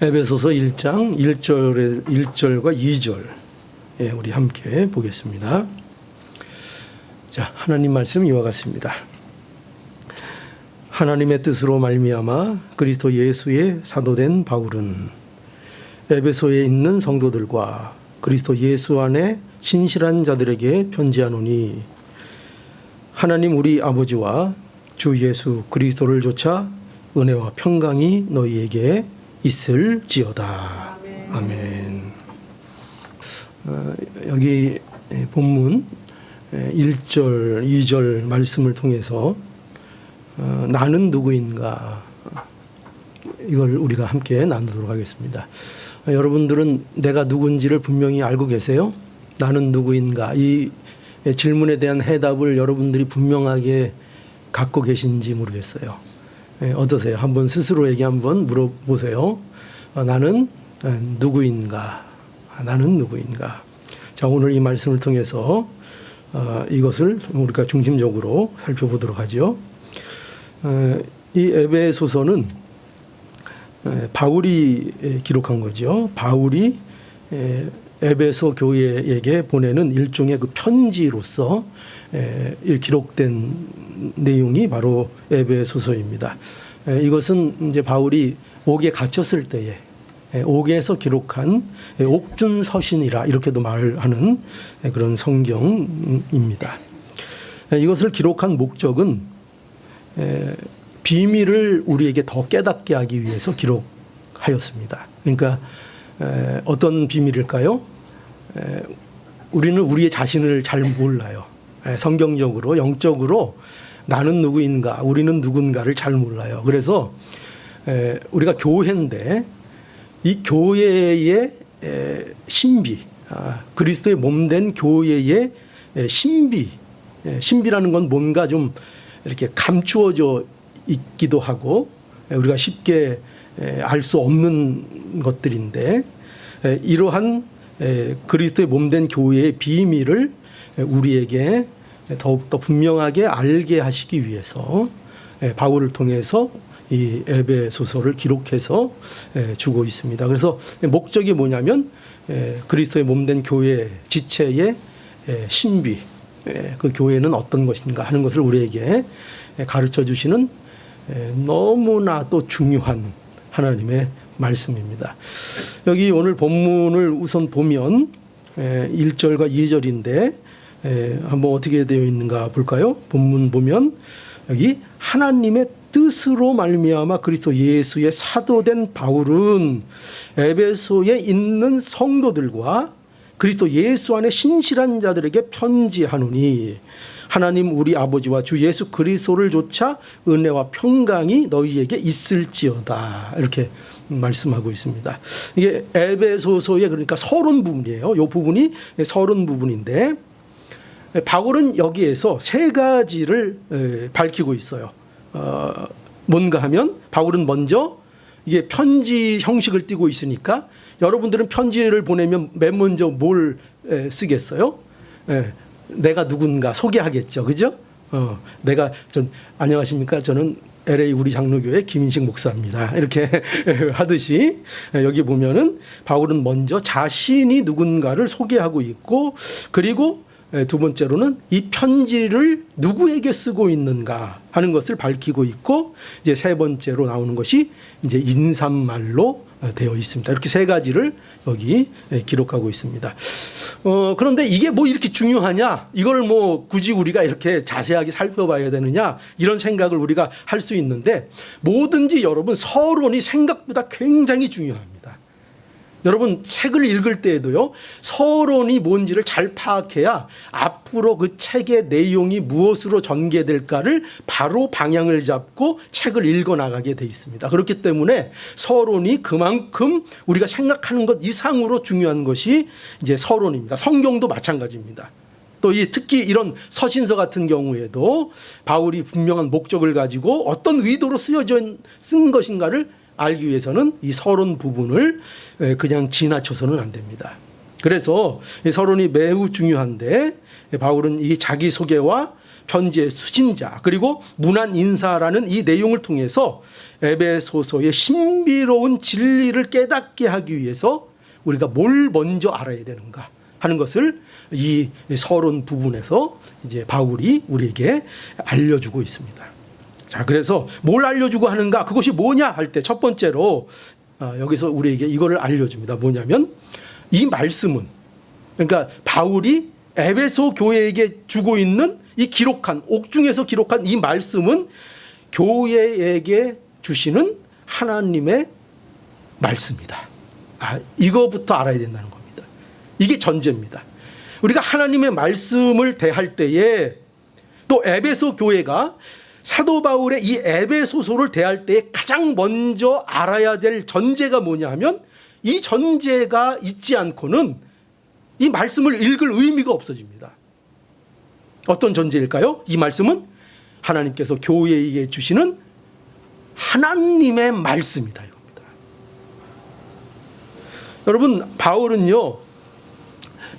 에베소서 1장 1절과 2절 우리 함께 보겠습니다. 자, 하나님 말씀 이와 같습니다. 하나님의 뜻으로 말미암아 그리스도 예수의 사도된 바울은 에베소에 있는 성도들과 그리스도 예수 안에 신실한 자들에게 편지하노니 하나님 우리 아버지와 주 예수 그리스도를 조차 은혜와 평강이 너희에게 있을지어다. 아멘. 여기 본문 1절, 2절 말씀을 통해서 나는 누구인가 이걸 우리가 함께 나누도록 하겠습니다. 여러분들은 내가 누군지를 분명히 알고 계세요? 나는 누구인가? 이 질문에 대한 해답을 여러분들이 분명하게 갖고 계신지 모르겠어요. 어떠세요? 한번 스스로에게 한번 물어보세요. 나는 누구인가? 나는 누구인가? 자, 오늘 이 말씀을 통해서 이것을 우리가 중심적으로 살펴보도록 하죠. 이 에베소서는 바울이 기록한 거죠. 바울이 에베소 교회에게 보내는 일종의 그 편지로서 기록된 내용이 바로 에베소서입니다. 이것은 이제 바울이 옥에 갇혔을 때에 옥에서 기록한 옥준서신이라 이렇게도 말하는 그런 성경입니다. 이것을 기록한 목적은 비밀을 우리에게 더 깨닫게 하기 위해서 기록하였습니다. 그러니까 어떤 비밀일까요? 우리는 우리의 자신을 잘 몰라요. 성경적으로, 영적으로 나는 누구인가, 우리는 누군가를 잘 몰라요. 그래서 우리가 교회인데 이 교회의 신비, 그리스도의 몸된 교회의 신비, 신비라는 건 뭔가 좀 이렇게 감추어져 있기도 하고 우리가 쉽게 알 수 없는 것들인데 이러한 그리스도의 몸된 교회의 비밀을 우리에게 더욱더 분명하게 알게 하시기 위해서 바울을 통해서 이 에베소서를 기록해서 주고 있습니다. 그래서 목적이 뭐냐면 그리스도의 몸된 교회 지체의 신비, 그 교회는 어떤 것인가 하는 것을 우리에게 가르쳐 주시는 너무나 또 중요한 하나님의 말씀입니다. 여기 오늘 본문을 우선 보면 1절과 2절인데 한번 어떻게 되어 있는가 볼까요? 본문 보면 여기 하나님의 뜻으로 말미암아 그리스도 예수의 사도된 바울은 에베소에 있는 성도들과 그리스도 예수 안에 신실한 자들에게 편지하노니 하나님 우리 아버지와 주 예수 그리스도를 조차 은혜와 평강이 너희에게 있을지어다 이렇게 말씀하고 있습니다. 이게 에베소서의 그러니까 서론 부분이에요. 이 부분이 서론 부분인데 바울은 여기에서 세 가지를 밝히고 있어요. 뭔가 하면 바울은 먼저 이게 편지 형식을 띠고 있으니까 여러분들은 편지를 보내면 맨 먼저 뭘 쓰겠어요? 내가 누군가 소개하겠죠, 그죠? 안녕하십니까? 저는 LA 우리 장로교회 김인식 목사입니다. 이렇게 하듯이 여기 보면은 바울은 먼저 자신이 누군가를 소개하고 있고 그리고 두 번째로는 이 편지를 누구에게 쓰고 있는가 하는 것을 밝히고 있고 이제 세 번째로 나오는 것이 이제 인사말로 되어 있습니다. 이렇게 세 가지를 여기 기록하고 있습니다. 그런데 이게 뭐 이렇게 중요하냐? 이걸 뭐 굳이 우리가 이렇게 자세하게 살펴봐야 되느냐? 이런 생각을 우리가 할 수 있는데 뭐든지 여러분 서론이 생각보다 굉장히 중요합니다. 여러분 책을 읽을 때에도요 서론이 뭔지를 잘 파악해야 앞으로 그 책의 내용이 무엇으로 전개될까를 바로 방향을 잡고 책을 읽어나가게 돼 있습니다. 그렇기 때문에 서론이 그만큼 우리가 생각하는 것 이상으로 중요한 것이 이제 서론입니다. 성경도 마찬가지입니다. 또 특히 이런 서신서 같은 경우에도 바울이 분명한 목적을 가지고 어떤 의도로 쓴 것인가를 알기 위해서는 이 서론 부분을 그냥 지나쳐서는 안 됩니다. 그래서 이 서론이 매우 중요한데 바울은 이 자기소개와 편지의 수신자 그리고 문안 인사라는 이 내용을 통해서 에베소서의 신비로운 진리를 깨닫게 하기 위해서 우리가 뭘 먼저 알아야 되는가 하는 것을 이 서론 부분에서 이제 바울이 우리에게 알려주고 있습니다. 자, 그래서 뭘 알려주고 하는가, 그것이 뭐냐 할 때 첫 번째로 여기서 우리에게 이거를 알려줍니다. 뭐냐면 이 말씀은, 그러니까 바울이 에베소 교회에게 주고 있는 이 기록한, 옥중에서 기록한 이 말씀은 교회에게 주시는 하나님의 말씀이다. 이거부터 알아야 된다는 겁니다. 이게 전제입니다. 우리가 하나님의 말씀을 대할 때에, 또 에베소 교회가 사도 바울의 이 에베소서를 대할 때에 가장 먼저 알아야 될 전제가 뭐냐 하면, 이 전제가 있지 않고는 이 말씀을 읽을 의미가 없어집니다. 어떤 전제일까요? 이 말씀은 하나님께서 교회에게 주시는 하나님의 말씀이다, 이겁니다. 여러분, 바울은요,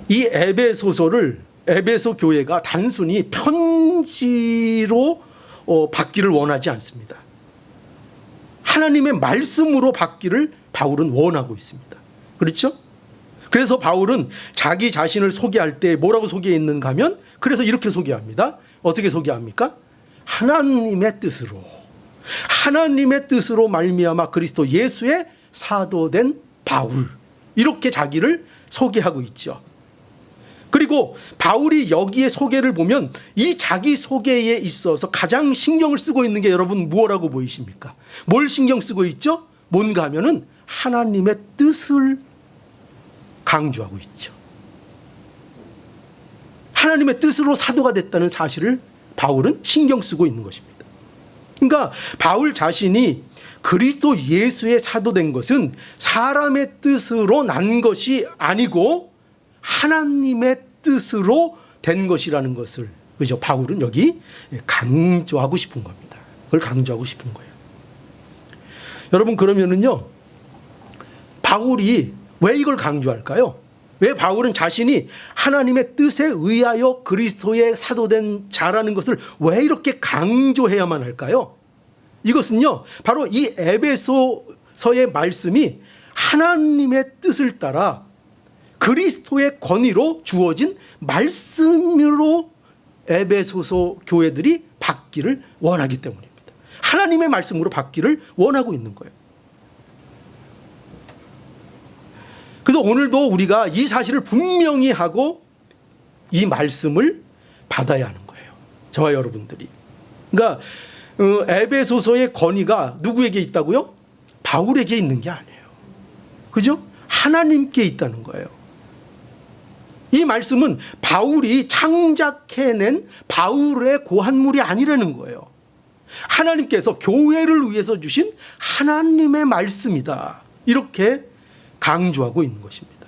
이 에베소서를, 에베소 교회가 단순히 편지로 받기를 원하지 않습니다. 하나님의 말씀으로 받기를 바울은 원하고 있습니다. 그렇죠? 그래서 바울은 자기 자신을 소개할 때 뭐라고 소개했는가 하면, 그래서 이렇게 소개합니다. 어떻게 소개합니까? 하나님의 뜻으로, 하나님의 뜻으로 말미암아 그리스도 예수의 사도된 바울, 이렇게 자기를 소개하고 있죠. 그리고 바울이 여기에 소개를 보면 이 자기 소개에 있어서 가장 신경을 쓰고 있는 게 여러분 뭐라고 보이십니까? 뭘 신경 쓰고 있죠? 뭔가 하면은 하나님의 뜻을 강조하고 있죠. 하나님의 뜻으로 사도가 됐다는 사실을 바울은 신경 쓰고 있는 것입니다. 그러니까 바울 자신이 그리스도 예수의 사도된 것은 사람의 뜻으로 난 것이 아니고 하나님의 뜻으로 된 것이라는 것을, 그죠? 바울은 여기 강조하고 싶은 겁니다. 그걸 강조하고 싶은 거예요. 여러분, 그러면은요, 바울이 왜 이걸 강조할까요? 왜 바울은 자신이 하나님의 뜻에 의하여 그리스도의 사도된 자라는 것을 왜 이렇게 강조해야만 할까요? 이것은요, 바로 이 에베소서의 말씀이 하나님의 뜻을 따라 그리스도의 권위로 주어진 말씀으로 에베소서 교회들이 받기를 원하기 때문입니다. 하나님의 말씀으로 받기를 원하고 있는 거예요. 그래서 오늘도 우리가 이 사실을 분명히 하고 이 말씀을 받아야 하는 거예요. 저와 여러분들이. 그러니까 에베소서의 권위가 누구에게 있다고요? 바울에게 있는 게 아니에요. 그죠? 하나님께 있다는 거예요. 이 말씀은 바울이 창작해낸 바울의 고한물이 아니라는 거예요. 하나님께서 교회를 위해서 주신 하나님의 말씀이다, 이렇게 강조하고 있는 것입니다.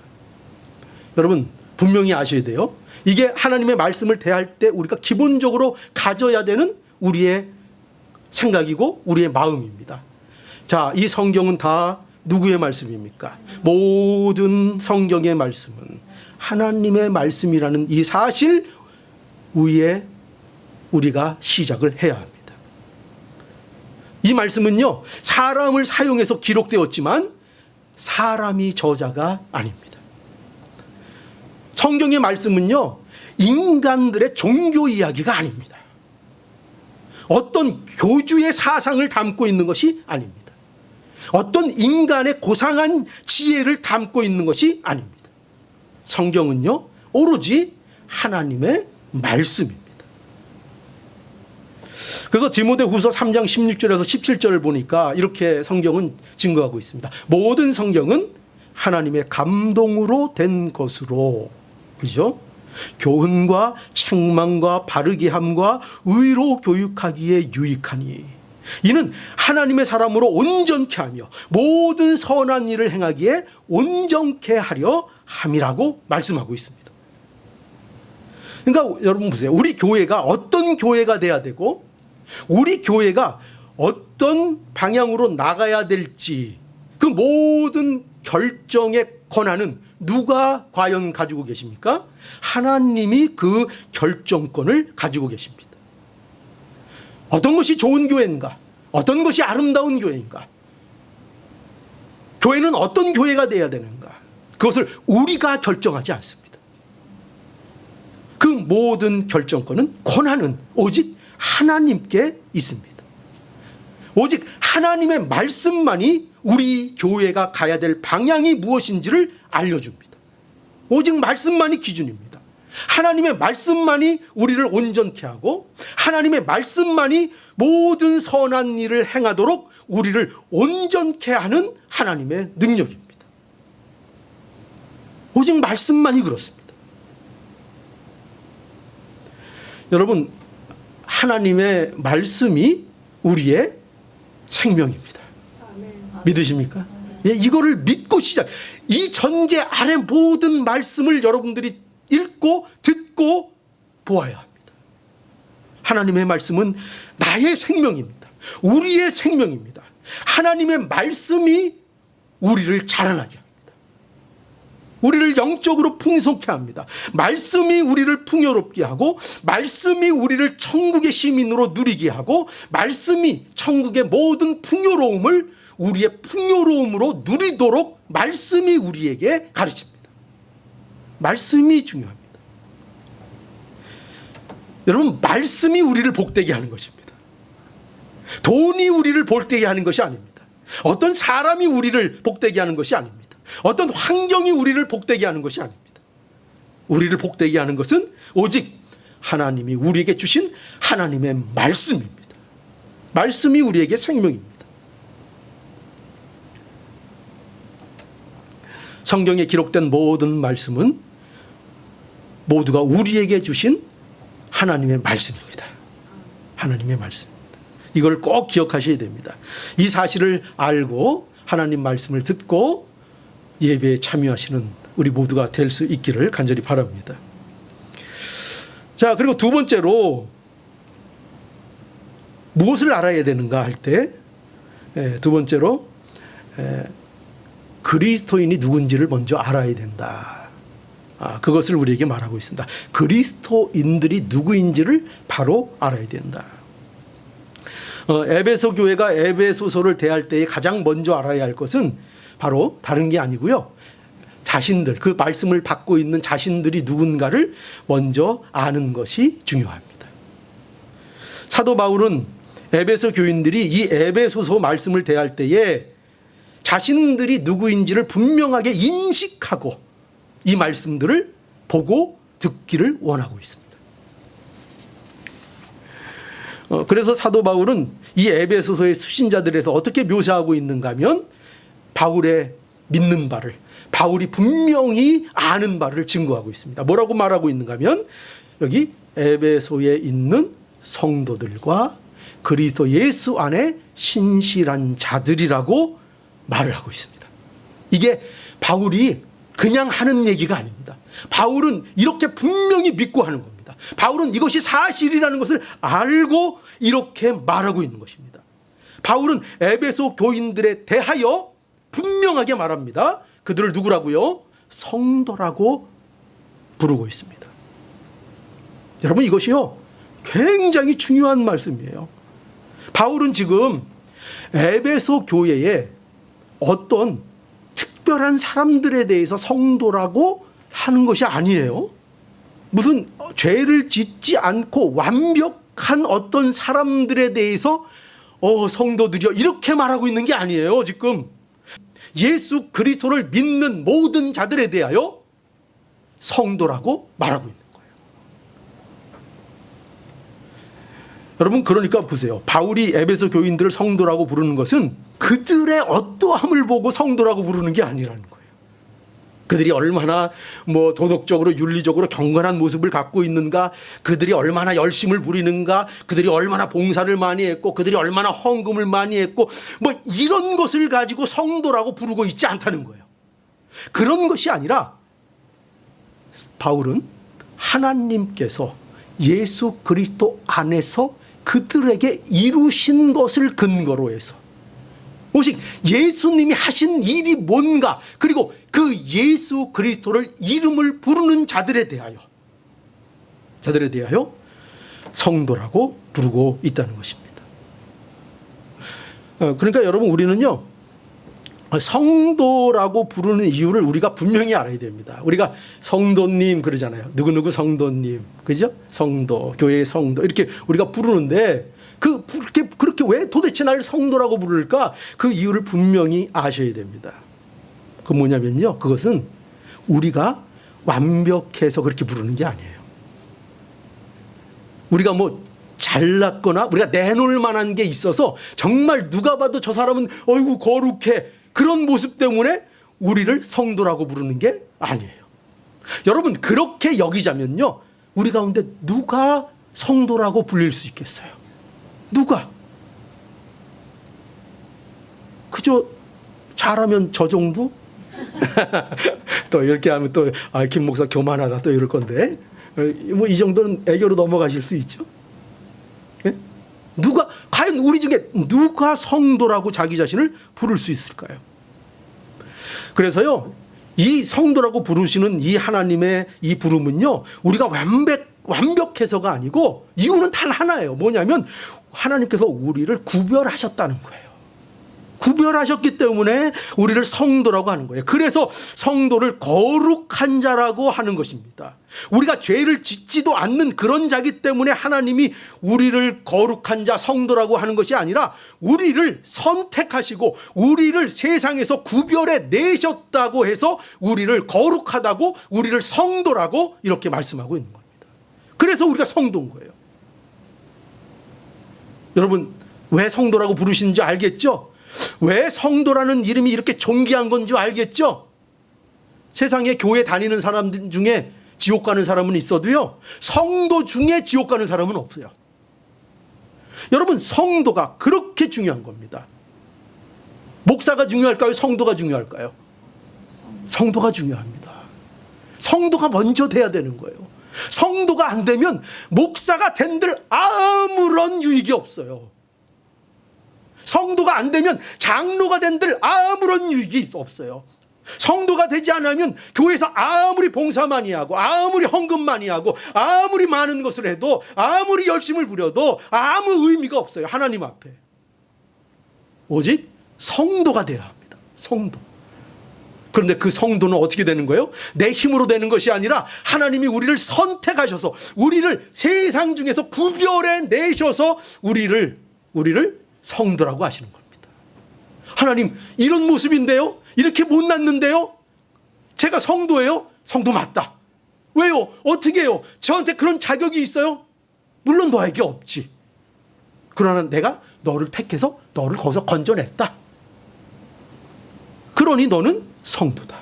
여러분, 분명히 아셔야 돼요. 이게 하나님의 말씀을 대할 때 우리가 기본적으로 가져야 되는 우리의 생각이고 우리의 마음입니다. 자, 이 성경은 다 누구의 말씀입니까? 모든 성경의 말씀은 하나님의 말씀이라는 이 사실 위에 우리가 시작을 해야 합니다. 이 말씀은요, 사람을 사용해서 기록되었지만 사람이 저자가 아닙니다. 성경의 말씀은요, 인간들의 종교 이야기가 아닙니다. 어떤 교주의 사상을 담고 있는 것이 아닙니다. 어떤 인간의 고상한 지혜를 담고 있는 것이 아닙니다. 성경은요, 오로지 하나님의 말씀입니다. 그래서 디모데후서 3장 16절에서 17절을 보니까 이렇게 성경은 증거하고 있습니다. 모든 성경은 하나님의 감동으로 된 것으로, 그죠? 교훈과 책망과 바르게 함과 의로 교육하기에 유익하니 이는 하나님의 사람으로 온전케 하며 모든 선한 일을 행하기에 온전케 하려 함이라고 말씀하고 있습니다. 그러니까 여러분 보세요. 우리 교회가 어떤 교회가 돼야 되고 우리 교회가 어떤 방향으로 나가야 될지 그 모든 결정의 권한은 누가 과연 가지고 계십니까? 하나님이 그 결정권을 가지고 계십니다. 어떤 것이 좋은 교회인가? 어떤 것이 아름다운 교회인가? 교회는 어떤 교회가 되어야 되는가? 그것을 우리가 결정하지 않습니다. 그 모든 결정권은, 권한은 오직 하나님께 있습니다. 오직 하나님의 말씀만이 우리 교회가 가야 될 방향이 무엇인지를 알려줍니다. 오직 말씀만이 기준입니다. 하나님의 말씀만이 우리를 온전케 하고, 하나님의 말씀만이 모든 선한 일을 행하도록 우리를 온전케 하는 하나님의 능력입니다. 오직 말씀만이 그렇습니다. 여러분, 하나님의 말씀이 우리의 생명입니다. 믿으십니까? 예, 이거를 믿고 이 전제 아래 모든 말씀을 여러분들이 읽고 듣고 보아야 합니다. 하나님의 말씀은 나의 생명입니다. 우리의 생명입니다. 하나님의 말씀이 우리를 자라나게 합니다. 우리를 영적으로 풍성케 합니다. 말씀이 우리를 풍요롭게 하고, 말씀이 우리를 천국의 시민으로 누리게 하고, 말씀이 천국의 모든 풍요로움을 우리의 풍요로움으로 누리도록 말씀이 우리에게 가르칩니다. 말씀이 중요합니다. 여러분, 말씀이 우리를 복되게 하는 것입니다. 돈이 우리를 복되게 하는 것이 아닙니다. 어떤 사람이 우리를 복되게 하는 것이 아닙니다. 어떤 환경이 우리를 복되게 하는 것이 아닙니다. 우리를 복되게 하는 것은 오직 하나님이 우리에게 주신 하나님의 말씀입니다. 말씀이 우리에게 생명입니다. 성경에 기록된 모든 말씀은 모두가 우리에게 주신 하나님의 말씀입니다. 하나님의 말씀입니다. 이걸 꼭 기억하셔야 됩니다. 이 사실을 알고 하나님 말씀을 듣고 예배에 참여하시는 우리 모두가 될 수 있기를 간절히 바랍니다. 자, 그리고 두 번째로 무엇을 알아야 되는가 할 때, 두 번째로 그리스도인이 누군지를 먼저 알아야 된다. 그것을 우리에게 말하고 있습니다. 그리스도인들이 누구인지를 바로 알아야 된다. 에베소 교회가 에베소서를 대할 때에 가장 먼저 알아야 할 것은 바로 다른 게 아니고요. 자신들, 그 말씀을 받고 있는 자신들이 누군가를 먼저 아는 것이 중요합니다. 사도 바울은 에베소 교인들이 이 에베소서 말씀을 대할 때에 자신들이 누구인지를 분명하게 인식하고 이 말씀들을 보고 듣기를 원하고 있습니다. 그래서 사도 바울은 이 에베소서의 수신자들에서 어떻게 묘사하고 있는가 하면, 바울의 믿는 바를, 바울이 분명히 아는 바를 증거하고 있습니다. 뭐라고 말하고 있는가 하면, 여기 에베소에 있는 성도들과 그리스도 예수 안에 신실한 자들이라고 말을 하고 있습니다. 이게 바울이 그냥 하는 얘기가 아닙니다. 바울은 이렇게 분명히 믿고 하는 겁니다. 바울은 이것이 사실이라는 것을 알고 이렇게 말하고 있는 것입니다. 바울은 에베소 교인들에 대하여 분명하게 말합니다. 그들을 누구라고요? 성도라고 부르고 있습니다. 여러분, 이것이요 굉장히 중요한 말씀이에요. 바울은 지금 에베소 교회에 어떤 특별한 사람들에 대해서 성도라고 하는 것이 아니에요. 무슨 죄를 짓지 않고 완벽한 어떤 사람들에 대해서 성도들이요 이렇게 말하고 있는 게 아니에요. 지금 예수 그리스도를 믿는 모든 자들에 대하여 성도라고 말하고 있는 거예요. 여러분, 그러니까 보세요. 바울이 에베소 교인들을 성도라고 부르는 것은 그들의 어떠함을 보고 성도라고 부르는 게 아니라는 거예요. 그들이 얼마나 도덕적으로 윤리적으로 경건한 모습을 갖고 있는가, 그들이 얼마나 열심을 부리는가, 그들이 얼마나 봉사를 많이 했고, 그들이 얼마나 헌금을 많이 했고, 이런 것을 가지고 성도라고 부르고 있지 않다는 거예요. 그런 것이 아니라 바울은 하나님께서 예수 그리스도 안에서 그들에게 이루신 것을 근거로 해서, 오직 예수님이 하신 일이 뭔가, 그리고 그 예수 그리스도를 이름을 부르는 자들에 대하여 성도라고 부르고 있다는 것입니다. 그러니까 여러분, 우리는요, 성도라고 부르는 이유를 우리가 분명히 알아야 됩니다. 우리가 성도님 그러잖아요. 누구누구 성도님, 그죠? 성도, 교회의 성도 이렇게 우리가 부르는데 그렇게 왜 도대체 날 성도라고 부를까? 그 이유를 분명히 아셔야 됩니다. 그 뭐냐면요, 그것은 우리가 완벽해서 그렇게 부르는 게 아니에요. 우리가 뭐 잘났거나 우리가 내놓을 만한 게 있어서 정말 누가 봐도 저 사람은 어이구 거룩해, 그런 모습 때문에 우리를 성도라고 부르는 게 아니에요. 여러분, 그렇게 여기자면요, 우리 가운데 누가 성도라고 불릴 수 있겠어요? 누가? 그저 잘하면 저 정도? 또 이렇게 하면 또 김 목사 교만하다 또 이럴 건데, 뭐 이 정도는 애교로 넘어가실 수 있죠. 예? 누가, 과연 우리 중에 누가 성도라고 자기 자신을 부를 수 있을까요? 그래서요, 이 성도라고 부르시는 이 하나님의 이 부름은요, 우리가 완벽해서가 아니고 이유는 단 하나예요. 뭐냐면 하나님께서 우리를 구별하셨다는 거예요. 구별하셨기 때문에 우리를 성도라고 하는 거예요. 그래서 성도를 거룩한 자라고 하는 것입니다. 우리가 죄를 짓지도 않는 그런 자기 때문에 하나님이 우리를 거룩한 자, 성도라고 하는 것이 아니라 우리를 선택하시고 우리를 세상에서 구별해 내셨다고 해서 우리를 거룩하다고, 우리를 성도라고 이렇게 말씀하고 있는 겁니다. 그래서 우리가 성도인 거예요. 여러분, 왜 성도라고 부르시는지 알겠죠? 왜 성도라는 이름이 이렇게 존귀한 건 줄 알겠죠? 세상에 교회 다니는 사람들 중에 지옥 가는 사람은 있어도요, 성도 중에 지옥 가는 사람은 없어요. 여러분, 성도가 그렇게 중요한 겁니다. 목사가 중요할까요? 성도가 중요할까요? 성도가 중요합니다. 성도가 먼저 돼야 되는 거예요. 성도가 안 되면 목사가 된들 아무런 유익이 없어요. 성도가 안 되면 장로가 된들 아무런 유익이 없어요. 성도가 되지 않으면 교회에서 아무리 봉사 많이 하고 아무리 헌금 많이 하고 아무리 많은 것을 해도 아무리 열심을 부려도 아무 의미가 없어요. 하나님 앞에. 오직 성도가 되어야 합니다. 성도. 그런데 그 성도는 어떻게 되는 거예요? 내 힘으로 되는 것이 아니라 하나님이 우리를 선택하셔서 우리를 세상 중에서 구별해 내셔서 우리를 성도라고 하시는 겁니다. 하나님, 이런 모습인데요? 이렇게 못났는데요? 제가 성도예요? 성도 맞다. 왜요? 어떻게 해요? 저한테 그런 자격이 있어요? 물론 너에게 없지. 그러나 내가 너를 택해서 너를 거기서 건져냈다. 그러니 너는 성도다.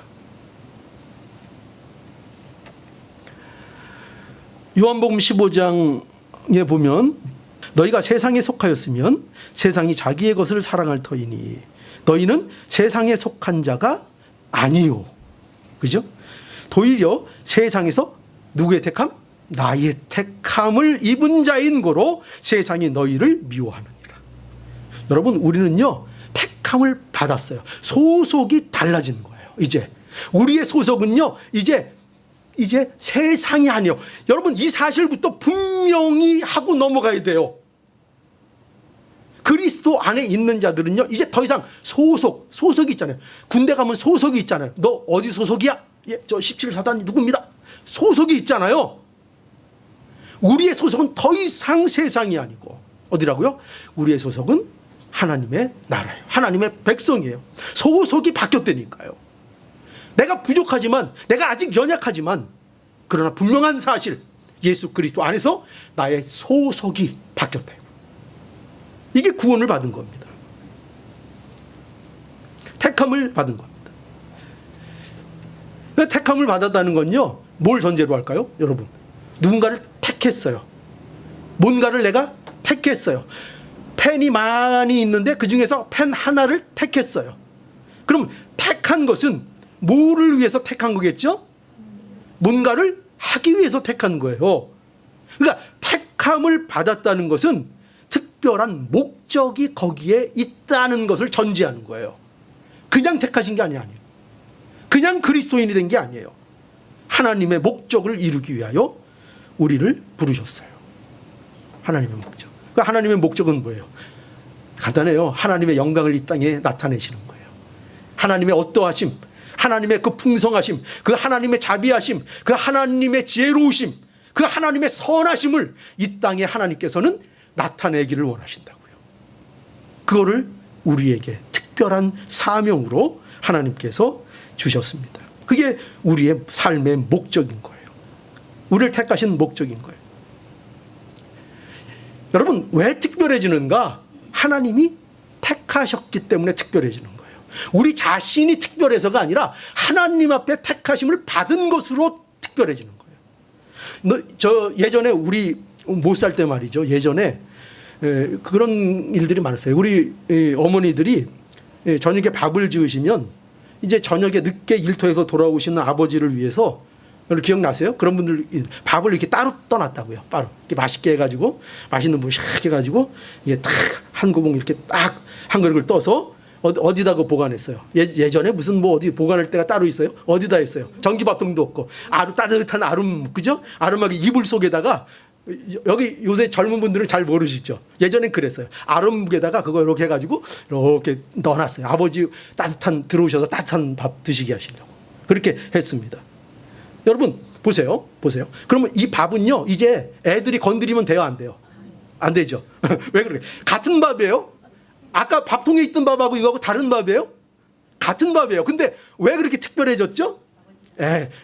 요한복음 15장에 보면 너희가 세상에 속하였으면 세상이 자기의 것을 사랑할 터이니 너희는 세상에 속한 자가 아니요. 그죠? 도리어 세상에서 누구의 택함? 나의 택함을 입은 자인 거로 세상이 너희를 미워하느니라. 여러분, 우리는요, 택함을 받았어요. 소속이 달라지는 거예요. 이제 우리의 소속은요, 이제 세상이 아니에요. 여러분, 이 사실부터 분명히 하고 넘어가야 돼요. 그리스도 안에 있는 자들은요, 이제 더 이상 소속이 있잖아요. 군대 가면 소속이 있잖아요. 너 어디 소속이야? 예, 저 17사단 누구입니다. 소속이 있잖아요. 우리의 소속은 더 이상 세상이 아니고 어디라고요? 우리의 소속은 하나님의 나라예요. 하나님의 백성이에요. 소속이 바뀌었다니까요. 내가 부족하지만, 내가 아직 연약하지만, 그러나 분명한 사실, 예수 그리스도 안에서 나의 소속이 바뀌었다. 이게 구원을 받은 겁니다. 택함을 받은 겁니다. 택함을 받았다는 건요, 뭘 전제로 할까요? 여러분, 누군가를 택했어요. 뭔가를 내가 택했어요. 펜이 많이 있는데 그 중에서 펜 하나를 택했어요. 그럼 택한 것은 뭐를 위해서 택한 거겠죠? 뭔가를 하기 위해서 택한 거예요. 그러니까 택함을 받았다는 것은 특별한 목적이 거기에 있다는 것을 전제하는 거예요. 그냥 택하신 게 아니에요. 그냥 그리스도인이 된 게 아니에요. 하나님의 목적을 이루기 위하여 우리를 부르셨어요. 하나님의 목적. 그 하나님의 목적은 뭐예요? 간단해요. 하나님의 영광을 이 땅에 나타내시는 거예요. 하나님의 어떠하심, 하나님의 그 풍성하심, 그 하나님의 자비하심, 그 하나님의 지혜로우심, 그 하나님의 선하심을 이 땅에 하나님께서는 나타내기를 원하신다고요. 그거를 우리에게 특별한 사명으로 하나님께서 주셨습니다. 그게 우리의 삶의 목적인 거예요. 우리를 택하신 목적인 거예요. 여러분, 왜 특별해지는가? 하나님이 택하셨기 때문에 특별해지는 거예요. 우리 자신이 특별해서가 아니라 하나님 앞에 택하심을 받은 것으로 특별해지는 거예요. 저 예전에 우리 못 살 때 말이죠. 예전에 그런 일들이 많았어요. 우리 어머니들이 저녁에 밥을 지으시면 이제 저녁에 늦게 일터에서 돌아오시는 아버지를 위해서, 기억나세요? 그런 분들 밥을 이렇게 따로 떠놨다고요. 따로 이렇게 맛있게 해가지고, 맛있는 분 샥 해가지고 이게 딱 한 고봉 이렇게 딱 한 그릇을 떠서 어디다가 보관했어요. 예전에 무슨 뭐 어디 보관할 때가 따로 있어요? 어디다 했어요? 전기밥통도 없고 따뜻한 아름, 그죠? 아름하게 이불 속에다가, 여기 요새 젊은 분들은 잘 모르시죠? 예전엔 그랬어요. 아름묵에다가 그거 이렇게 해가지고 이렇게 넣어놨어요. 아버지 들어오셔서 따뜻한 밥 드시게 하시려고 그렇게 했습니다. 여러분 보세요. 그러면 이 밥은요, 이제 애들이 건드리면 돼요, 안 돼요? 안 되죠. 왜 그래? 같은 밥이에요. 아까 밥통에 있던 밥하고 이거하고 다른 밥이에요. 같은 밥이에요. 근데 왜 그렇게 특별해졌죠?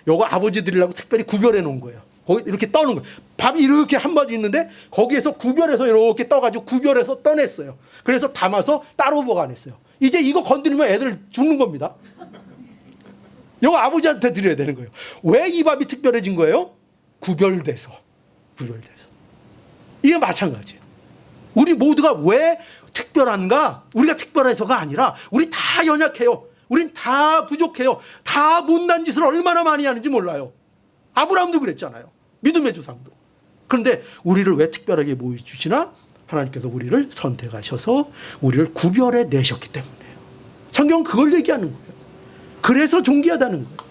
요거 아버지 드리려고 특별히 구별해 놓은 거예요. 거기 이렇게 떠는 거예요. 밥이 이렇게 한 바지 있는데 거기에서 구별해서 이렇게 떠가지고 구별해서 떠냈어요. 그래서 담아서 따로 보관했어요. 이제 이거 건드리면 애들 죽는 겁니다. 이거 아버지한테 드려야 되는 거예요. 왜 이 밥이 특별해진 거예요? 구별돼서. 이게 마찬가지예요. 우리 모두가 왜 특별한가? 우리가 특별해서가 아니라 우리 다 연약해요. 우린 다 부족해요. 다 못난 짓을 얼마나 많이 하는지 몰라요. 아브라함도 그랬잖아요. 믿음의 조상도. 그런데 우리를 왜 특별하게 모여주시나? 하나님께서 우리를 선택하셔서 우리를 구별해 내셨기 때문이에요. 성경은 그걸 얘기하는 거예요. 그래서 존귀하다는 거예요.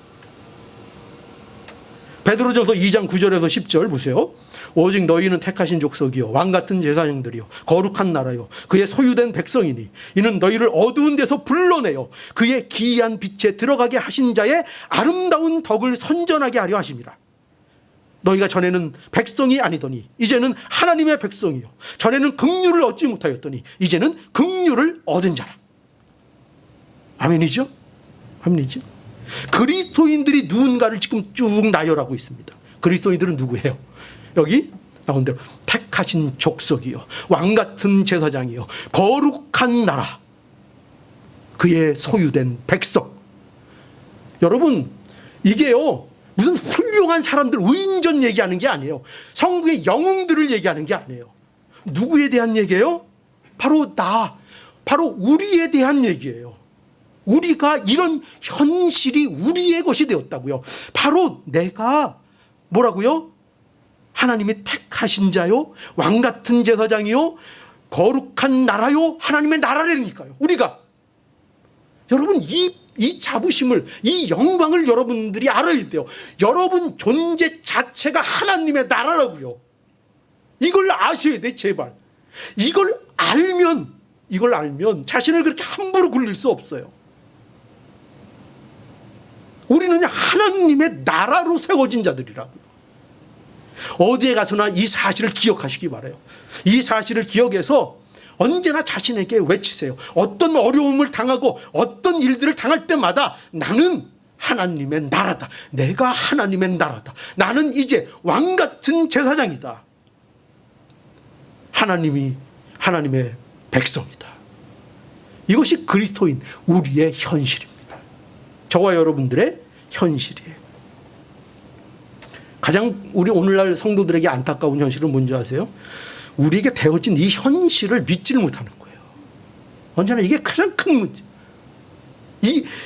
베드로전서 2장 9절에서 10절 보세요. 오직 너희는 택하신 족속이요 왕같은 제사장들이요 거룩한 나라요 그의 소유된 백성이니 이는 너희를 어두운 데서 불러내어 그의 기이한 빛에 들어가게 하신 자의 아름다운 덕을 선전하게 하려 하심이라. 너희가 전에는 백성이 아니더니 이제는 하나님의 백성이요 전에는 긍휼을 얻지 못하였더니 이제는 긍휼을 얻은 자라. 아멘이죠? 아멘이죠? 그리스도인들이 누군가를 지금 쭉 나열하고 있습니다. 그리스도인들은 누구예요? 여기 나온 대로 택하신 족속이요 왕같은 제사장이요 거룩한 나라 그의 소유된 백성. 여러분 이게요 무슨 훌륭한 사람들 의인전 얘기하는 게 아니에요. 성국의 영웅들을 얘기하는 게 아니에요. 누구에 대한 얘기예요? 바로 바로 우리에 대한 얘기예요. 우리가 이런 현실이 우리의 것이 되었다고요. 바로 내가 뭐라고요? 하나님이 택하신 자요 왕같은 제사장이요 거룩한 나라요 하나님의 나라라니까요. 우리가 여러분 이 자부심을 이 영광을 여러분들이 알아야 돼요. 여러분 존재 자체가 하나님의 나라라고요. 이걸 아셔야 돼. 제발 이걸 알면 자신을 그렇게 함부로 굴릴 수 없어요. 우리는 하나님의 나라로 세워진 자들이라고요. 어디에 가서나 이 사실을 기억하시기 바라요. 이 사실을 기억해서 언제나 자신에게 외치세요. 어떤 어려움을 당하고 어떤 일들을 당할 때마다 나는 하나님의 나라다. 내가 하나님의 나라다. 나는 이제 왕같은 제사장이다. 하나님의 백성이다. 이것이 그리스도인 우리의 현실입니다. 저와 여러분들의 현실이에요. 가장 우리 오늘날 성도들에게 안타까운 현실은 뭔지 아세요? 우리에게 되어진 이 현실을 믿지를 못하는 거예요. 언제나 이게 가장 큰 문제.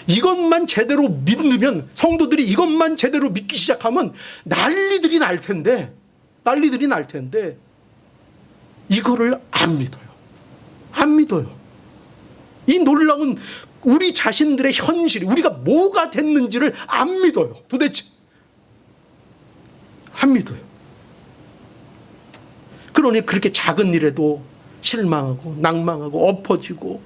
이것만 제대로 믿으면, 성도들이 이것만 제대로 믿기 시작하면 난리들이 날 텐데 이거를 안 믿어요. 이 놀라운 우리 자신들의 현실, 우리가 뭐가 됐는지를 안 믿어요. 도대체 안 믿어요. 그러니 그렇게 작은 일에도 실망하고 낭망하고 엎어지고.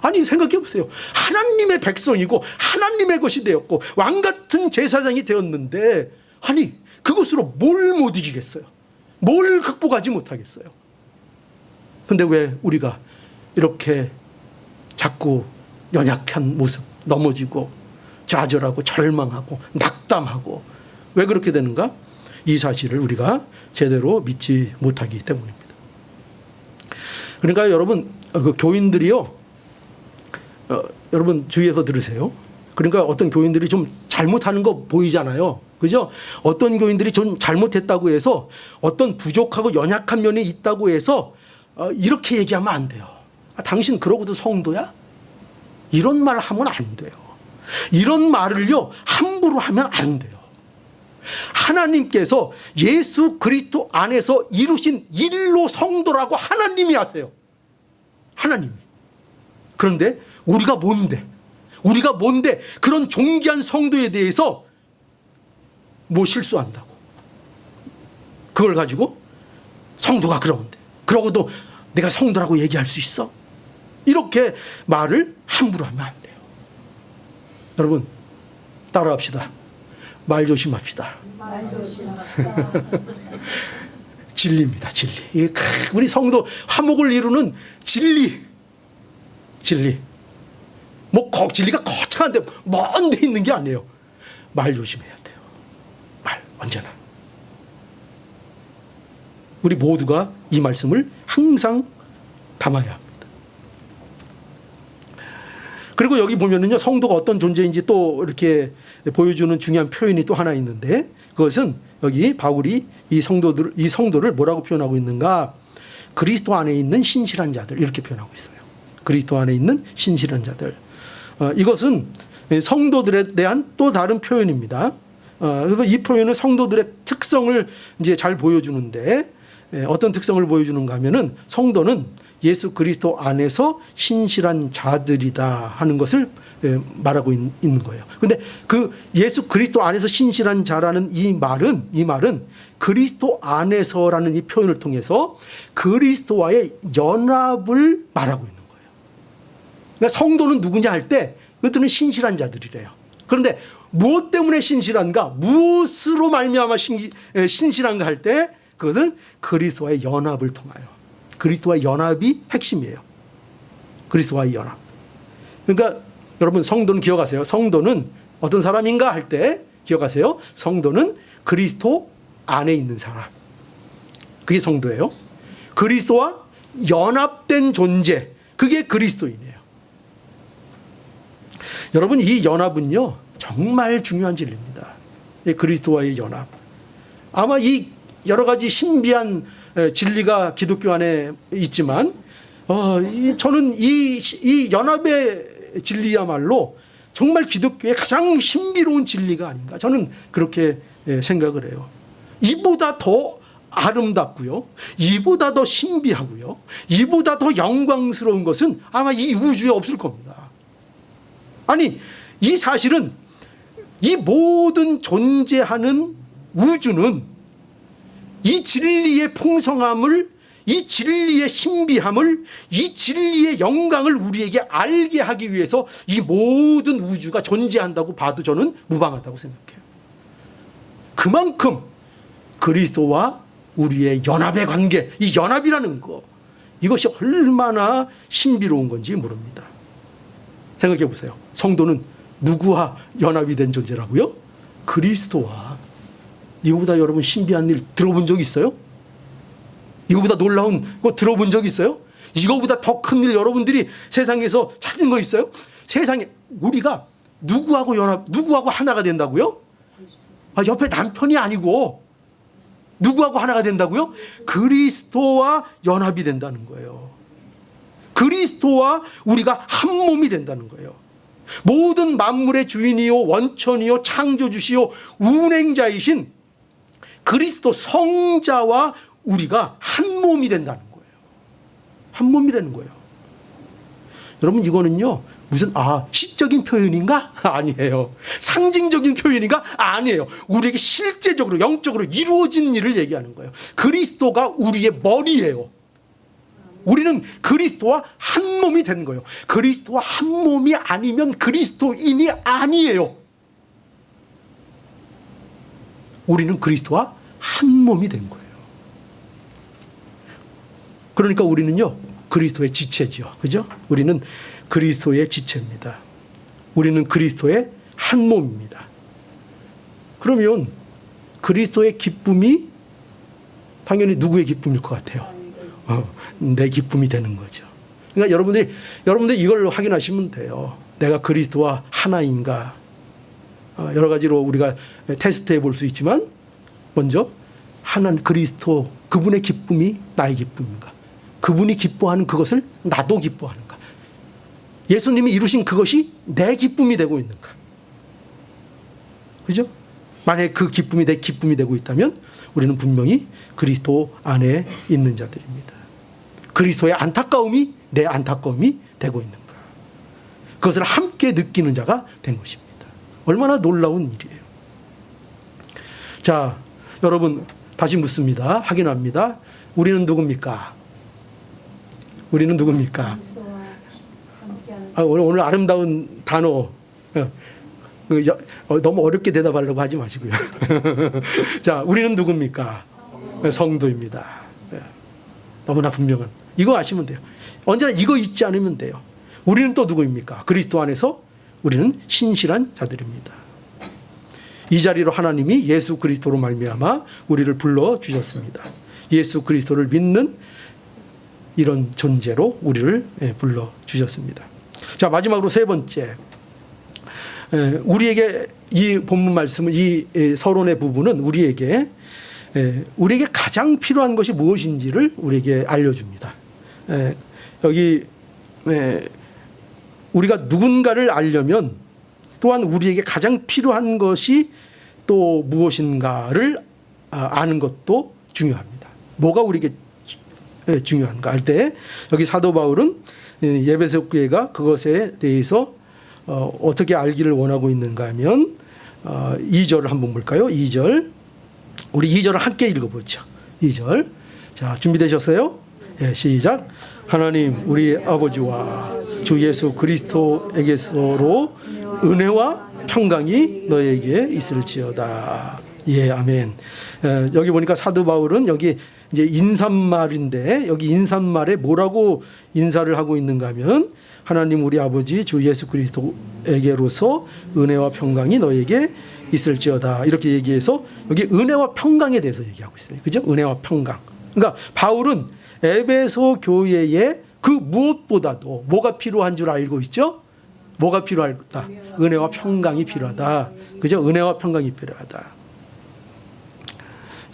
아니 생각해 보세요. 하나님의 백성이고 하나님의 것이 되었고 왕같은 제사장이 되었는데, 아니 그것으로 뭘 못 이기겠어요? 뭘 극복하지 못하겠어요? 근데 왜 우리가 이렇게 자꾸 연약한 모습, 넘어지고 좌절하고 절망하고 낙담하고, 왜 그렇게 되는가? 이 사실을 우리가 제대로 믿지 못하기 때문입니다. 그러니까 여러분, 그 교인들이요, 여러분 주위에서 들으세요. 그러니까 어떤 교인들이 좀 잘못하는 거 보이잖아요. 그죠? 어떤 교인들이 좀 잘못했다고 해서, 어떤 부족하고 연약한 면이 있다고 해서 이렇게 얘기하면 안 돼요. 당신 그러고도 성도야? 이런 말 하면 안 돼요. 이런 말을요 함부로 하면 안 돼요. 하나님께서 예수 그리스도 안에서 이루신 일로 성도라고 하나님이 하세요. 하나님이. 그런데 우리가 뭔데 그런 존귀한 성도에 대해서 뭐 실수한다고 그걸 가지고 성도가 그러는데 그러고도 내가 성도라고 얘기할 수 있어? 이렇게 말을 함부로 하면 안 돼요. 여러분 따라합시다. 말 조심합시다. 진리입니다. 진리. 우리 성도 화목을 이루는 진리. 뭐 진리가 거창한데 먼 데 있는 게 아니에요. 말 조심해야 돼요. 말 언제나. 우리 모두가 이 말씀을 항상 담아야 합니다. 그리고 여기 보면은요, 성도가 어떤 존재인지 또 이렇게 보여주는 중요한 표현이 또 하나 있는데, 그것은 여기 바울이 이 성도를 뭐라고 표현하고 있는가? 그리스도 안에 있는 신실한 자들, 이렇게 표현하고 있어요. 그리스도 안에 있는 신실한 자들. 이것은 성도들에 대한 또 다른 표현입니다. 그래서 이 표현은 성도들의 특성을 이제 잘 보여주는데, 어떤 특성을 보여주는가 하면은, 성도는 예수 그리스도 안에서 신실한 자들이다 하는 것을 말하고 있는 거예요. 근데 그 예수 그리스도 안에서 신실한 자라는 이 말은 그리스도 안에서라는 이 표현을 통해서 그리스도와의 연합을 말하고 있는 거예요. 그러니까 성도는 누구냐 할 때 그들은 신실한 자들이래요. 그런데 무엇 때문에 신실한가? 무엇으로 말미암아 신실한가 할 때 그것은 그리스도와의 연합을 통하여. 그리스도와의 연합이 핵심이에요. 그리스도와의 연합. 그러니까 여러분 성도는 기억하세요. 성도는 어떤 사람인가 할 때 기억하세요. 성도는 그리스도 안에 있는 사람. 그게 성도예요. 그리스도와 연합된 존재. 그게 그리스도인이에요. 여러분 이 연합은요 정말 중요한 진리입니다. 그리스도와의 연합. 아마 이 여러 가지 신비한 진리가 기독교 안에 있지만 저는 이 연합의 진리야말로 정말 기독교의 가장 신비로운 진리가 아닌가, 저는 그렇게 생각을 해요. 이보다 더 아름답고요, 이보다 더 신비하고요, 이보다 더 영광스러운 것은 아마 이 우주에 없을 겁니다. 아니 이 사실은 이 모든 존재하는 우주는 이 진리의 풍성함을, 이 진리의 신비함을, 이 진리의 영광을 우리에게 알게 하기 위해서 이 모든 우주가 존재한다고 봐도 저는 무방하다고 생각해요. 그만큼 그리스도와 우리의 연합의 관계, 이 연합이라는 거, 이것이 얼마나 신비로운 건지 모릅니다. 생각해 보세요. 성도는 누구와 연합이 된 존재라고요? 그리스도와. 이거보다 여러분 신비한 일 들어본 적 있어요? 이거보다 놀라운 거 들어본 적 있어요? 이거보다 더 큰 일 여러분들이 세상에서 찾은 거 있어요? 세상에 우리가 누구하고 하나가 된다고요? 옆에 남편이 아니고 누구하고 하나가 된다고요? 그리스도와 연합이 된다는 거예요. 그리스도와 우리가 한 몸이 된다는 거예요. 모든 만물의 주인이요 원천이요 창조주시요 운행자이신 그리스도 성자와 우리가 한 몸이 된다는 거예요. 한 몸이라는 거예요. 여러분 이거는요 무슨 시적인 표현인가? 아니에요. 상징적인 표현인가? 아니에요. 우리에게 실제적으로 영적으로 이루어진 일을 얘기하는 거예요. 그리스도가 우리의 머리예요. 우리는 그리스도와 한 몸이 된 거예요. 그리스도와 한 몸이 아니면 그리스도인이 아니에요. 우리는 그리스도와 한 몸이 된 거예요. 그러니까 우리는요, 그리스도의 지체죠. 그죠? 우리는 그리스도의 지체입니다. 우리는 그리스도의 한 몸입니다. 그러면 그리스도의 기쁨이 당연히 누구의 기쁨일 것 같아요? 내 기쁨이 되는 거죠. 그러니까 여러분들이 이걸 확인하시면 돼요. 내가 그리스도와 하나인가? 여러 가지로 우리가 테스트해 볼 수 있지만, 먼저 하나는 그리스도, 그분의 기쁨이 나의 기쁨인가? 그분이 기뻐하는 그것을 나도 기뻐하는가? 예수님이 이루신 그것이 내 기쁨이 되고 있는가? 그죠? 만약에 그 기쁨이 내 기쁨이 되고 있다면 우리는 분명히 그리스도 안에 있는 자들입니다. 그리스도의 안타까움이 내 안타까움이 되고 있는가? 그것을 함께 느끼는 자가 된 것입니다. 얼마나 놀라운 일이에요. 자, 여러분 다시 묻습니다. 확인합니다. 우리는 누굽니까? 우리는 누굽니까? 오늘 아름다운 단어 너무 어렵게 대답하려고 하지 마시고요. 자, 우리는 누굽니까? 성도입니다. 너무나 분명한, 이거 아시면 돼요. 언제나 이거 잊지 않으면 돼요. 우리는 또 누구입니까? 그리스도 안에서 우리는 신실한 자들입니다. 이 자리로 하나님이 예수 그리스도로 말미암아 우리를 불러주셨습니다. 예수 그리스도를 믿는 이런 존재로 우리를 불러주셨습니다. 자, 마지막으로 세 번째, 우리에게 이 본문 말씀은, 이 서론의 부분은 우리에게 가장 필요한 것이 무엇인지를 우리에게 알려줍니다. 여기 우리가 누군가를 알려면 또한 우리에게 가장 필요한 것이 또 무엇인가를 아는 것도 중요합니다. 뭐가 우리에게 중요한가 할 때, 여기 사도 바울은 에베소 교회가 그것에 대해서 어떻게 알기를 원하고 있는가 하면 2절을 한번 볼까요? 2절. 우리 2절을 함께 읽어보죠. 2절. 자, 준비되셨어요? 예, 시작. 하나님 우리 아버지와 주 예수 그리스도에게서로 은혜와 평강이 너에게 있을지어다. 예, 아멘. 여기 보니까 사도 바울은 여기 이제 인사말인데, 여기 인사말에 뭐라고 인사를 하고 있는가 하면, 하나님 우리 아버지 주 예수 그리스도에게로서 은혜와 평강이 너에게 있을지어다, 이렇게 얘기해서 여기 은혜와 평강에 대해서 얘기하고 있어요. 그죠? 은혜와 평강. 그러니까 바울은 에베소 교회에 그 무엇보다도 뭐가 필요한 줄 알고 있죠? 뭐가 필요하다? 은혜와 평강이 필요하다. 그죠? 은혜와 평강이 필요하다.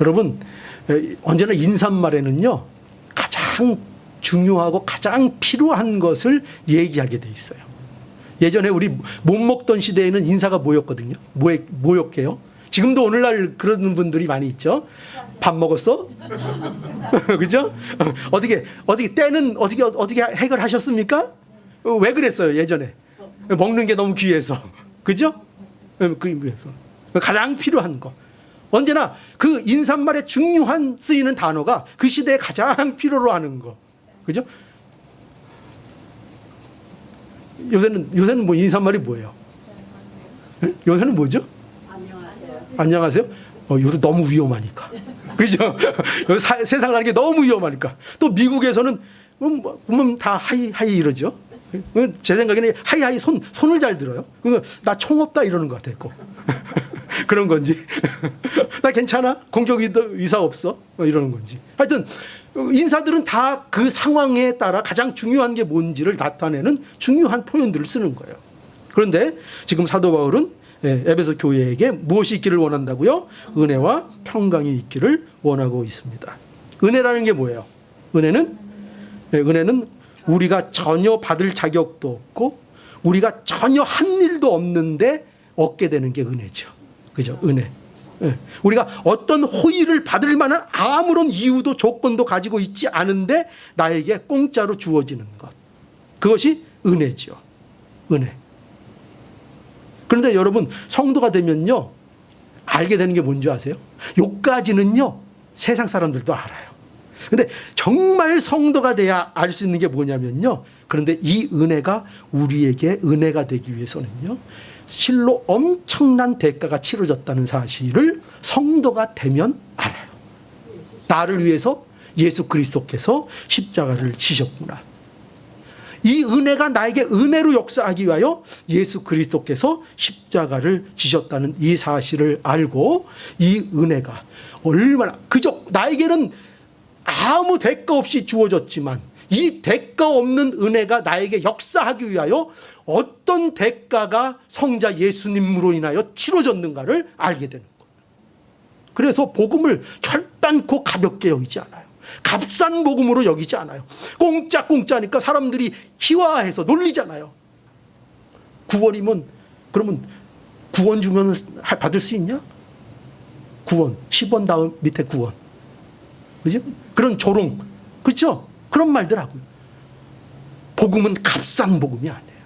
여러분, 언제나 인사말에는요, 가장 중요하고 가장 필요한 것을 얘기하게 돼 있어요. 예전에 우리 못 먹던 시대에는 인사가 뭐였거든요? 뭐였게요? 지금도 오늘날 그런 분들이 많이 있죠. 밥 먹었어? 그죠? 어떻게 때는 어떻게 해결하셨습니까? 왜 그랬어요, 예전에? 먹는 게 너무 귀해서. 그죠? 그래서 가장 필요한 거. 언제나 그 인사말에 중요한 쓰이는 단어가 그 시대에 가장 필요로 하는 거. 그죠? 요새는 뭐 인사말이 뭐예요? 요새는 뭐죠? 안녕하세요. 요새 너무 위험하니까. 그죠? 세상 사는 게 너무 위험하니까. 또 미국에서는 보면 다 하이 이러죠. 제 생각에는 하이 손을 잘 들어요. 나 총 없다 이러는 것 같아요. 그런 건지. 나 괜찮아? 공격 의사 없어? 이러는 건지. 하여튼 인사들은 다 그 상황에 따라 가장 중요한 게 뭔지를 나타내는 중요한 표현들을 쓰는 거예요. 그런데 지금 사도 바울은 에베소 교회에게 무엇이 있기를 원한다고요? 은혜와 평강이 있기를 원하고 있습니다. 은혜라는 게 뭐예요? 은혜는 우리가 전혀 받을 자격도 없고 우리가 전혀 한 일도 없는데 얻게 되는 게 은혜죠. 그죠? 은혜. 우리가 어떤 호의를 받을 만한 아무런 이유도 조건도 가지고 있지 않은데 나에게 공짜로 주어지는 것. 그것이 은혜죠. 은혜. 그런데 여러분, 성도가 되면요, 알게 되는 게 뭔지 아세요? 요까지는요, 세상 사람들도 알아요. 근데 정말 성도가 돼야 알 수 있는 게 뭐냐면요, 그런데 이 은혜가 우리에게 은혜가 되기 위해서는요, 실로 엄청난 대가가 치러졌다는 사실을 성도가 되면 알아요. 나를 위해서 예수 그리스도께서 십자가를 지셨구나. 이 은혜가 나에게 은혜로 역사하기 위하여 예수 그리스도께서 십자가를 지셨다는 이 사실을 알고, 이 은혜가 얼마나, 그저 나에게는 아무 대가 없이 주어졌지만 이 대가 없는 은혜가 나에게 역사하기 위하여 어떤 대가가 성자 예수님으로 인하여 치러졌는가를 알게 되는 거예요. 그래서 복음을 결단코 가볍게 여기지 않아요. 값싼 복음으로 여기지 않아요. 공짜니까 사람들이 희화해서 놀리잖아요. 구원이면, 그러면 구원 주면 받을 수 있냐? 구원, 10원 다음 밑에 구원, 그죠? 그런 조롱, 그렇죠? 그런 말들 하고요. 복음은 값싼 복음이 아니에요.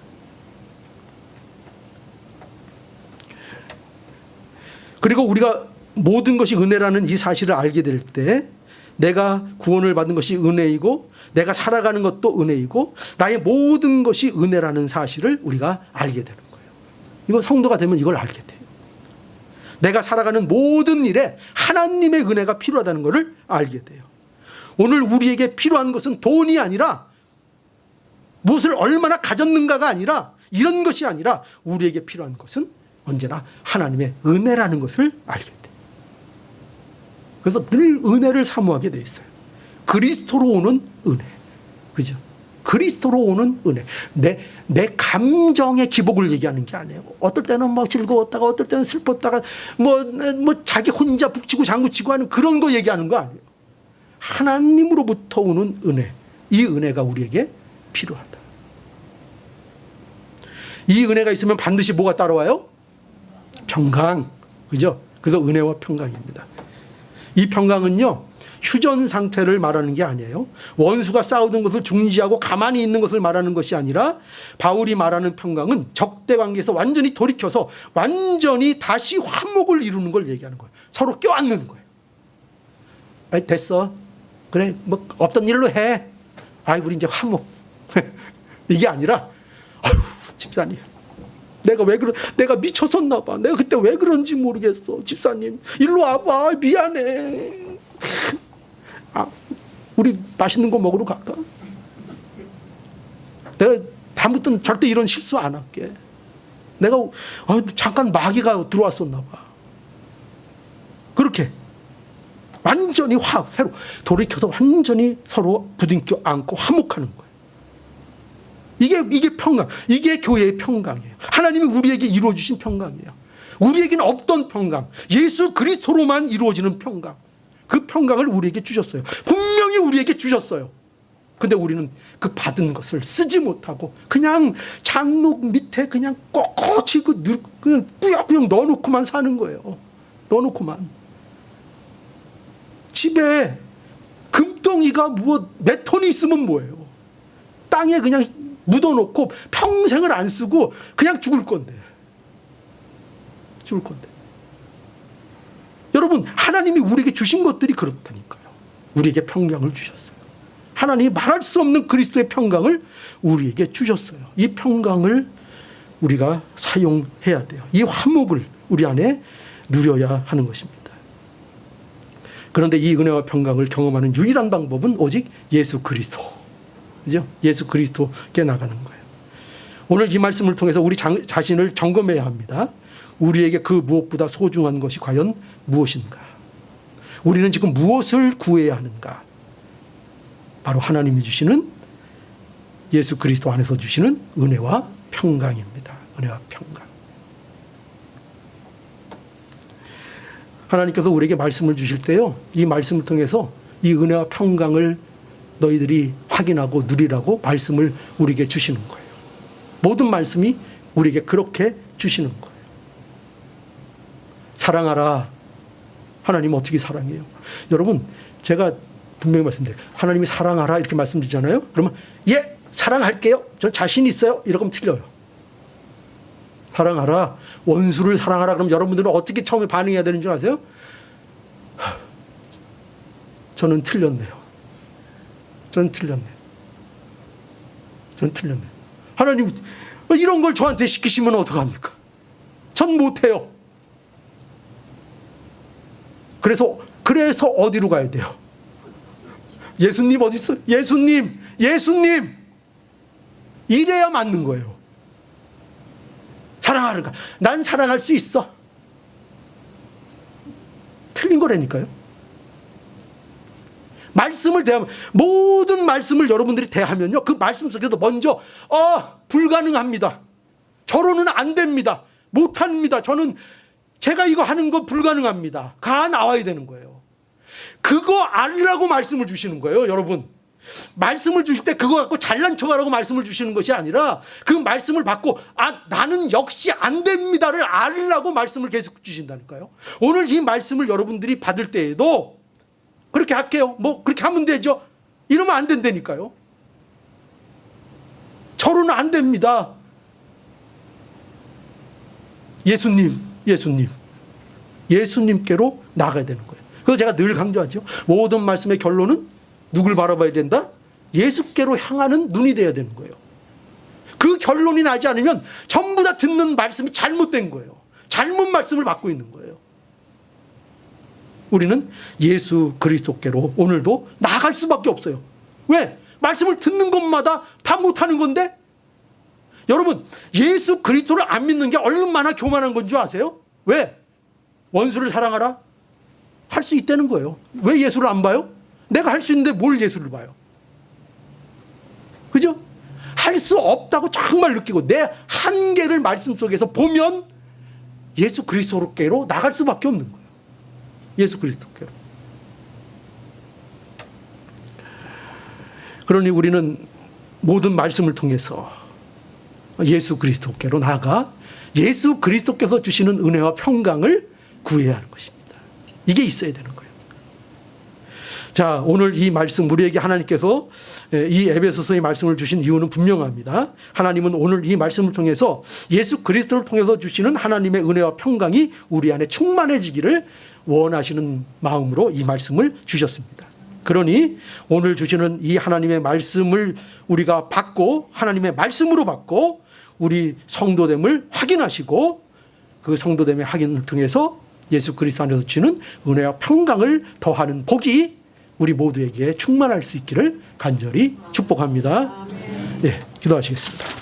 그리고 우리가 모든 것이 은혜라는 이 사실을 알게 될 때, 내가 구원을 받은 것이 은혜이고 내가 살아가는 것도 은혜이고 나의 모든 것이 은혜라는 사실을 우리가 알게 되는 거예요. 이거 성도가 되면 이걸 알게 돼요. 내가 살아가는 모든 일에 하나님의 은혜가 필요하다는 것을 알게 돼요. 오늘 우리에게 필요한 것은 돈이 아니라, 무엇을 얼마나 가졌는가가 아니라, 이런 것이 아니라 우리에게 필요한 것은 언제나 하나님의 은혜라는 것을 알게 돼요. 그래서 늘 은혜를 사모하게 돼 있어요. 그리스도로 오는 은혜, 그죠? 그리스도로 오는 은혜. 내 감정의 기복을 얘기하는 게 아니에요. 어떨 때는 막 즐거웠다가 어떨 때는 슬펐다가 뭐 자기 혼자 북치고 장구치고 하는 그런 거 얘기하는 거 아니에요. 하나님으로부터 오는 은혜, 이 은혜가 우리에게 필요하다. 이 은혜가 있으면 반드시 뭐가 따라와요? 평강, 그죠? 그래서 은혜와 평강입니다. 이 평강은요, 휴전 상태를 말하는 게 아니에요. 원수가 싸우던 것을 중지하고 가만히 있는 것을 말하는 것이 아니라, 바울이 말하는 평강은 적대 관계에서 완전히 돌이켜서 완전히 다시 화목을 이루는 걸 얘기하는 거예요. 서로 껴안는 거예요. 아이, 됐어, 그래, 뭐 없던 일로 해, 아이, 우리 이제 화목. 이게 아니라, 아유, 집사님, 내가 미쳤었나 봐. 내가 그때 왜 그런지 모르겠어. 집사님, 일로 와봐. 미안해. 아, 우리 맛있는 거 먹으러 갈까? 내가 다음부터는 절대 이런 실수 안 할게. 내가 잠깐 마귀가 들어왔었나 봐. 그렇게 완전히 새로 돌이켜서 완전히 서로 부둥켜 안고 화목하는 거예요. 이게 평강, 이게 교회의 평강이에요. 하나님이 우리에게 이루어주신 평강이에요. 우리에게는 없던 평강, 예수 그리스도로만 이루어지는 평강, 그 평강을 우리에게 주셨어요. 분명히 우리에게 주셨어요. 근데 우리는 그 받은 것을 쓰지 못하고 그냥 장록 밑에 그냥 꼿꼿이 그냥 꾸역꾸역 넣어놓고만 사는 거예요. 넣어놓고만. 집에 금덩이가 몇 톤이 있으면 뭐예요? 땅에 그냥 묻어놓고 평생을 안 쓰고 그냥 죽을 건데. 여러분, 하나님이 우리에게 주신 것들이 그렇다니까요. 우리에게 평강을 주셨어요. 하나님이 말할 수 없는 그리스도의 평강을 우리에게 주셨어요. 이 평강을 우리가 사용해야 돼요. 이 화목을 우리 안에 누려야 하는 것입니다. 그런데 이 은혜와 평강을 경험하는 유일한 방법은 오직 예수 그리스도, 그죠? 예수 그리스도께 나가는 거예요. 오늘 이 말씀을 통해서 우리 자신을 점검해야 합니다. 우리에게 그 무엇보다 소중한 것이 과연 무엇인가? 우리는 지금 무엇을 구해야 하는가? 바로 하나님이 주시는, 예수 그리스도 안에서 주시는 은혜와 평강입니다. 은혜와 평강. 하나님께서 우리에게 말씀을 주실 때요, 이 말씀을 통해서 이 은혜와 평강을 너희들이 확인하고 누리라고 말씀을 우리에게 주시는 거예요. 모든 말씀이 우리에게 그렇게 주시는 거예요. 사랑하라. 하나님 어떻게 사랑해요? 여러분, 제가 분명히 말씀드려요. 하나님이 사랑하라 이렇게 말씀드리잖아요. 그러면 예, 사랑할게요. 저 자신 있어요. 이러면 틀려요. 사랑하라. 원수를 사랑하라. 그럼 여러분들은 어떻게 처음에 반응해야 되는 줄 아세요? 저는 틀렸네요. 저는 틀렸네요. 하나님, 이런 걸 저한테 시키시면 어떡합니까? 전 못해요. 그래서 어디로 가야 돼요? 예수님 어디 있어? 예수님. 이래야 맞는 거예요. 사랑하는가? 난 사랑할 수 있어. 틀린 거라니까요. 말씀을 대하면, 모든 말씀을 여러분들이 대하면요, 그 말씀 속에서 먼저 불가능합니다. 저로는 안 됩니다. 못합니다. 제가 이거 하는 거 불가능합니다. 가 나와야 되는 거예요. 그거 알라고 말씀을 주시는 거예요, 여러분. 말씀을 주실 때 그거 갖고 잘난 척하라고 말씀을 주시는 것이 아니라 그 말씀을 받고 나는 역시 안 됩니다를 알라고 말씀을 계속 주신다니까요. 오늘 이 말씀을 여러분들이 받을 때에도 그렇게 할게요. 그렇게 하면 되죠. 이러면 안 된다니까요. 저로는 안 됩니다. 예수님께로 나가야 되는 거예요. 그래서 제가 늘 강조하죠. 모든 말씀의 결론은 누굴 바라봐야 된다? 예수께로 향하는 눈이 돼야 되는 거예요. 그 결론이 나지 않으면 전부 다 듣는 말씀이 잘못된 거예요. 잘못 말씀을 받고 있는 거예요. 우리는 예수 그리스도께로 오늘도 나아갈 수밖에 없어요. 왜? 말씀을 듣는 것마다 다 못하는 건데? 여러분, 예수 그리스도를 안 믿는 게 얼마나 교만한 건 줄 아세요? 왜? 원수를 사랑하라? 할 수 있다는 거예요. 왜 예수를 안 봐요? 내가 할 수 있는데 뭘 예수를 봐요? 그죠? 할 수 없다고 정말 느끼고 내 한계를 말씀 속에서 보면 예수 그리스도께로 나갈 수밖에 없는 거예요. 예수 그리스도께로. 그러니 우리는 모든 말씀을 통해서 예수 그리스도께로 나아가 예수 그리스도께서 주시는 은혜와 평강을 구해야 하는 것입니다. 이게 있어야 되는 거예요. 자, 오늘 이 말씀 우리에게 하나님께서 이 에베소서의 말씀을 주신 이유는 분명합니다. 하나님은 오늘 이 말씀을 통해서 예수 그리스도를 통해서 주시는 하나님의 은혜와 평강이 우리 안에 충만해지기를 원하시는 마음으로 이 말씀을 주셨습니다. 그러니 오늘 주시는 이 하나님의 말씀을 우리가 받고 하나님의 말씀으로 받고 우리 성도됨을 확인하시고 그 성도됨의 확인을 통해서 예수 그리스도 안에서 주시는 은혜와 평강을 더하는 복이 우리 모두에게 충만할 수 있기를 간절히 축복합니다. 네, 기도하시겠습니다.